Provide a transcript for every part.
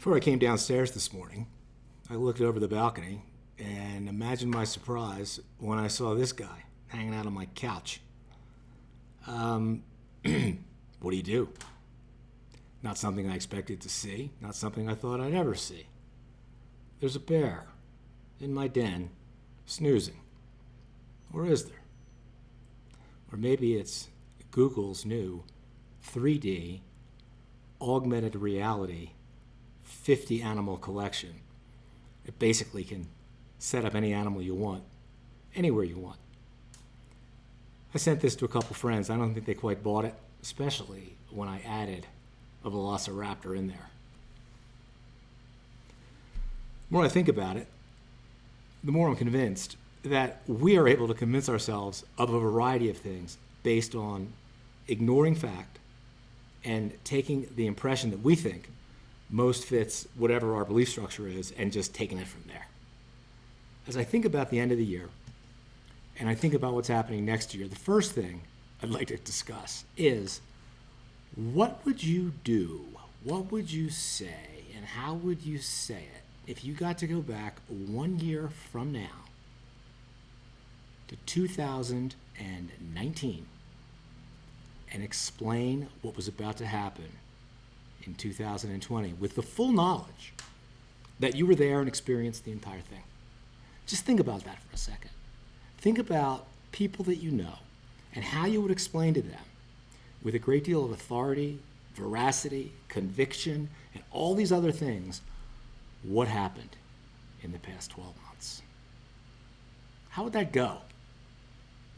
Before I came downstairs this morning, I looked over the balcony and imagined my surprise when I saw this guy hanging out on my couch. What do you do? Not something I expected to see, not something I thought I'd ever see. There's a bear in my den, snoozing. Or is there? Or maybe it's Google's new 3D augmented reality 50 animal collection. It basically can set up any animal you want, anywhere you want. I sent this to a couple friends. I don't think they quite bought it, especially when I added a velociraptor in there. The more I think about it, the more I'm convinced that we are able to convince ourselves of a variety of things based on ignoring fact and taking the impression that we think most fits whatever our belief structure is and just taking it from there. As I think about the end of the year and I think about what's happening next year, the first thing I'd like to discuss is, what would you do? What would you say? And how would you say it if you got to go back 1 year from now to 2019 and explain what was about to happen in 2020 with the full knowledge that you were there and experienced the entire thing? Just think about that for a second. Think about people that you know and how you would explain to them with a great deal of authority, veracity, conviction, and all these other things what happened in the past 12 months. How would that go?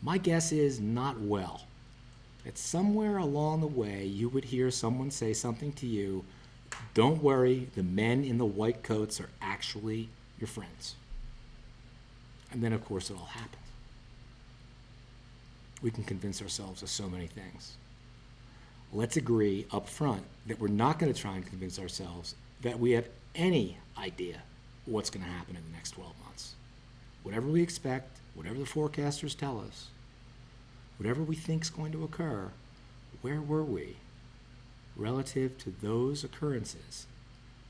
My guess is not well. That somewhere along the way you would hear someone say something to you, don't worry, the men in the white coats are actually your friends. And then of course it all happens. We can convince ourselves of so many things. Let's agree up front that we're not going to try and convince ourselves that we have any idea what's going to happen in the next 12 months. Whatever we expect, whatever the forecasters tell us, whatever we think is going to occur, where were we relative to those occurrences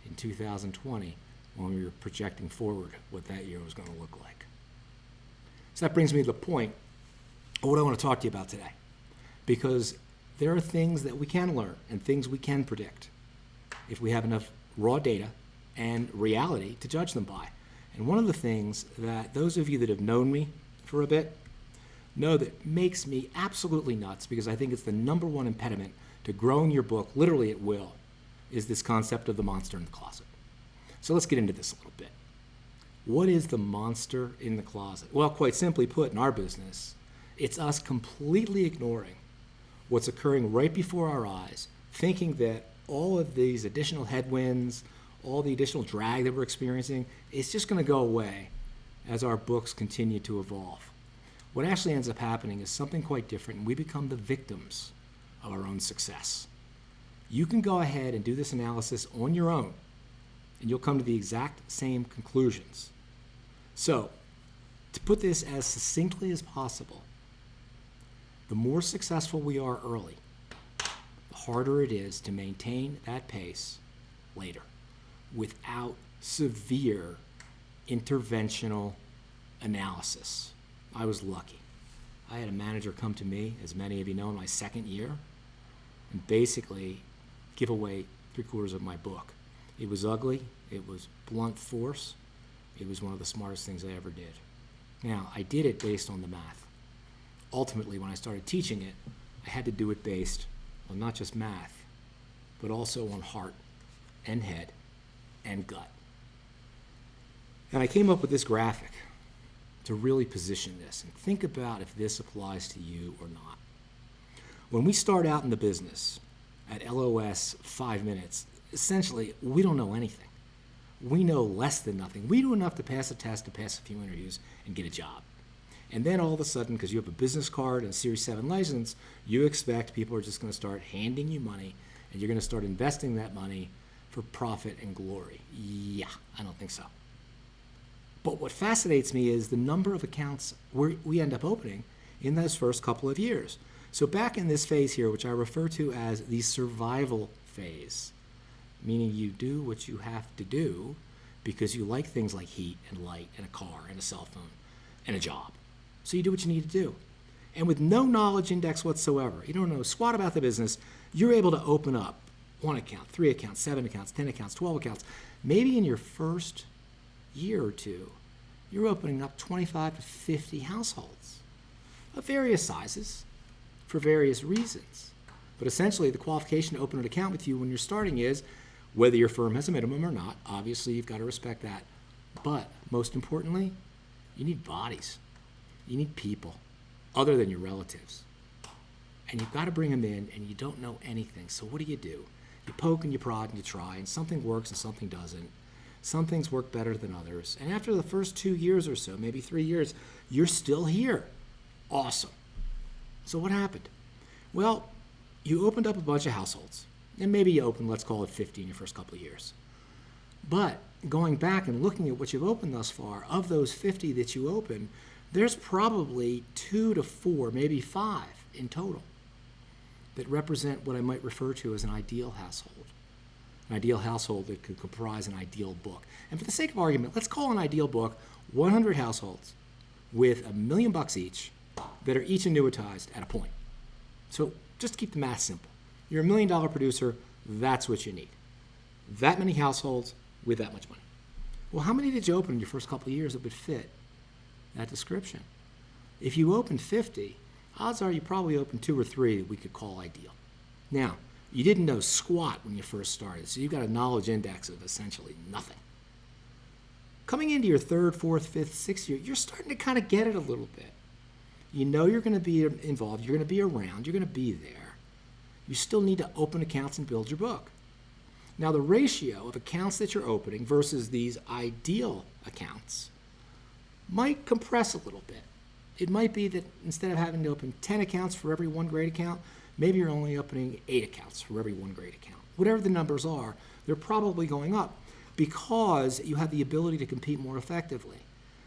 in 2020 when we were projecting forward what that year was going to look like? So that brings me to the point of what I want to talk to you about today. Because there are things that we can learn and things we can predict if we have enough raw data and reality to judge them by. And one of the things that those of you that have known me for a bit know that makes me absolutely nuts, because I think it's the number one impediment to growing your book literally at will, is this concept of the monster in the closet. So let's get into this a little bit. What is the monster in the closet? Well, quite simply put, in our business, it's us completely ignoring what's occurring right before our eyes, thinking that all of these additional headwinds, all the additional drag that we're experiencing, is just going to go away as our books continue to evolve. What actually ends up happening is something quite different, and we become the victims of our own success. You can go ahead and do this analysis on your own, and you'll come to the exact same conclusions. So, to put this as succinctly as possible, the more successful we are early, the harder it is to maintain that pace later without severe interventional analysis. I was lucky. I had a manager come to me, as many of you know, in my second year, and basically give away 3/4 of my book. It was ugly. It was blunt force. It was one of the smartest things I ever did. Now, I did it based on the math. Ultimately, when I started teaching it, I had to do it based on not just math, but also on heart and head and gut. And I came up with this graphic to really position this and think about if this applies to you or not. When we start out in the business at LOS 5 minutes, essentially, we don't know anything. We know less than nothing. We do enough to pass a test, to pass a few interviews, and get a job. And then all of a sudden, because you have a business card and a Series 7 license, you expect people are just going to start handing you money, and you're going to start investing that money for profit and glory. Yeah, I don't think so. But what fascinates me is the number of accounts we end up opening in those first couple of years. So back in this phase here, which I refer to as the survival phase, meaning you do what you have to do because you like things like heat and light and a car and a cell phone and a job. So you do what you need to do. And with no knowledge index whatsoever, you don't know squat about the business, you're able to open up 1 account, 3 accounts, 7 accounts, 10 accounts, 12 accounts. Maybe in your first year or two, you're opening up 25 to 50 households of various sizes for various reasons. But essentially, the qualification to open an account with you when you're starting is whether your firm has a minimum or not. Obviously, you've got to respect that. But most importantly, you need bodies. You need people other than your relatives. And you've got to bring them in, and you don't know anything. So what do? You poke and you prod and you try, and something works and something doesn't. Some things work better than others. And after the first 2 years or so, maybe 3 years, you're still here. Awesome. So what happened? Well, you opened up a bunch of households. And maybe you opened, let's call it 50 in your first couple of years. But going back and looking at what you've opened thus far, of those 50 that you opened, there's probably 2 to 4, maybe 5 in total that represent what I might refer to as an ideal household. An ideal household that could comprise an ideal book. And for the sake of argument, let's call an ideal book 100 households with $1 million each that are each annuitized at a point. So just keep the math simple. You're $1 million producer, that's what you need. That many households with that much money. Well, how many did you open in your first couple of years that would fit that description? If you opened 50, odds are you probably opened 2 or 3 that we could call ideal. Now, you didn't know squat when you first started, so you've got a knowledge index of essentially nothing. Coming into your 3rd, 4th, 5th, 6th year, you're starting to kind of get it a little bit. You know you're going to be involved, you're going to be around, you're going to be there. You still need to open accounts and build your book. Now, the ratio of accounts that you're opening versus these ideal accounts might compress a little bit. It might be that instead of having to open 10 accounts for every 1 great account, maybe you're only opening 8 accounts for every 1 great account. Whatever the numbers are, they're probably going up because you have the ability to compete more effectively.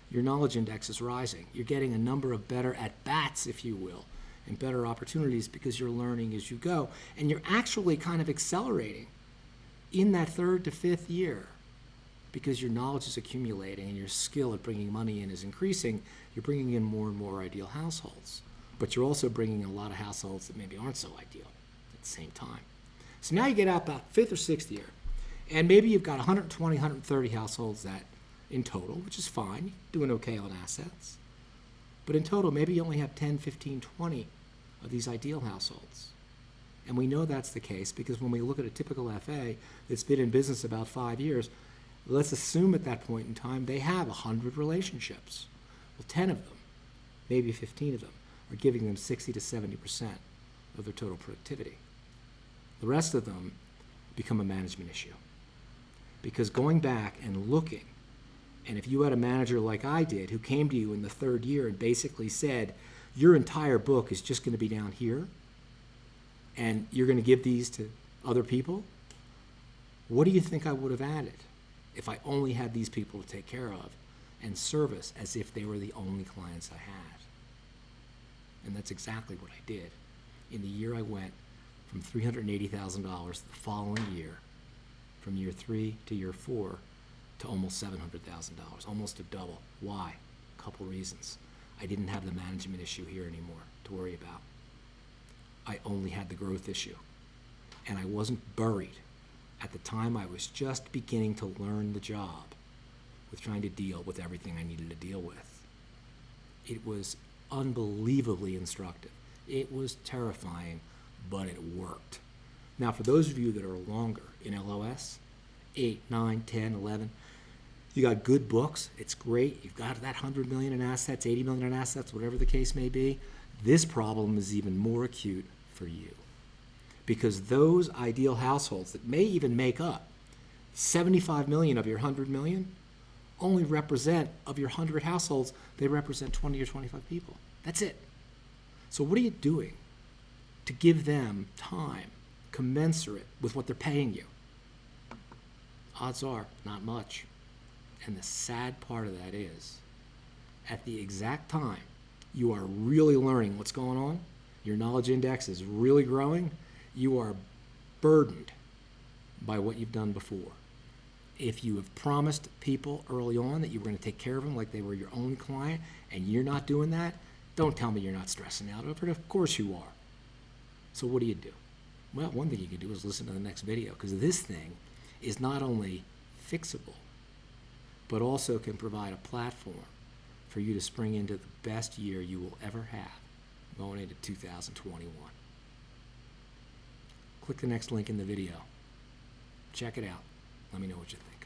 Your knowledge index is rising. You're getting a number of better at-bats, if you will, and better opportunities because you're learning as you go. And you're actually kind of accelerating in that 3rd to 5th year because your knowledge is accumulating and your skill at bringing money in is increasing. You're bringing in more and more ideal households. But you're also bringing in a lot of households that maybe aren't so ideal at the same time. So now you get out about 5th or 6th year, and maybe you've got 120, 130 households that in total, which is fine, doing okay on assets. But in total, maybe you only have 10, 15, 20 of these ideal households. And we know that's the case because when we look at a typical FA that's been in business about 5 years, let's assume at that point in time they have 100 relationships. Well, 10 of them, maybe 15 of them, are giving them 60 to 70% of their total productivity. The rest of them become a management issue. Because going back and looking, and if you had a manager like I did who came to you in the 3rd year and basically said, your entire book is just going to be down here, and you're going to give these to other people, what do you think I would have added if I only had these people to take care of and service as if they were the only clients I had? And that's exactly what I did. In the year I went from $380,000 the following year, from year 3 to year 4, to almost $700,000, almost a double. Why? A couple reasons. I didn't have the management issue here anymore to worry about. I only had the growth issue. And I wasn't buried. At the time, I was just beginning to learn the job with trying to deal with everything I needed to deal with. It was unbelievably instructive. It was terrifying, but it worked. Now, for those of you that are longer in LOS, 8, 9, 10, 11, you got good books. It's great. You've got that 100 million in assets, 80 million in assets, whatever the case may be. This problem is even more acute for you because those ideal households that may even make up 75 million of your 100 million only represent, of your 100 households, they represent 20 or 25 people. That's it. So what are you doing to give them time commensurate with what they're paying you? Odds are not much. And the sad part of that is, at the exact time you are really learning what's going on, your knowledge index is really growing, you are burdened by what you've done before. If you have promised people early on that you were going to take care of them like they were your own client and you're not doing that, don't tell me you're not stressing out over it. Of course you are. So what do you do? Well, one thing you can do is listen to the next video, because this thing is not only fixable, but also can provide a platform for you to spring into the best year you will ever have going into 2021. Click the next link in the video. Check it out. Let me know what you think.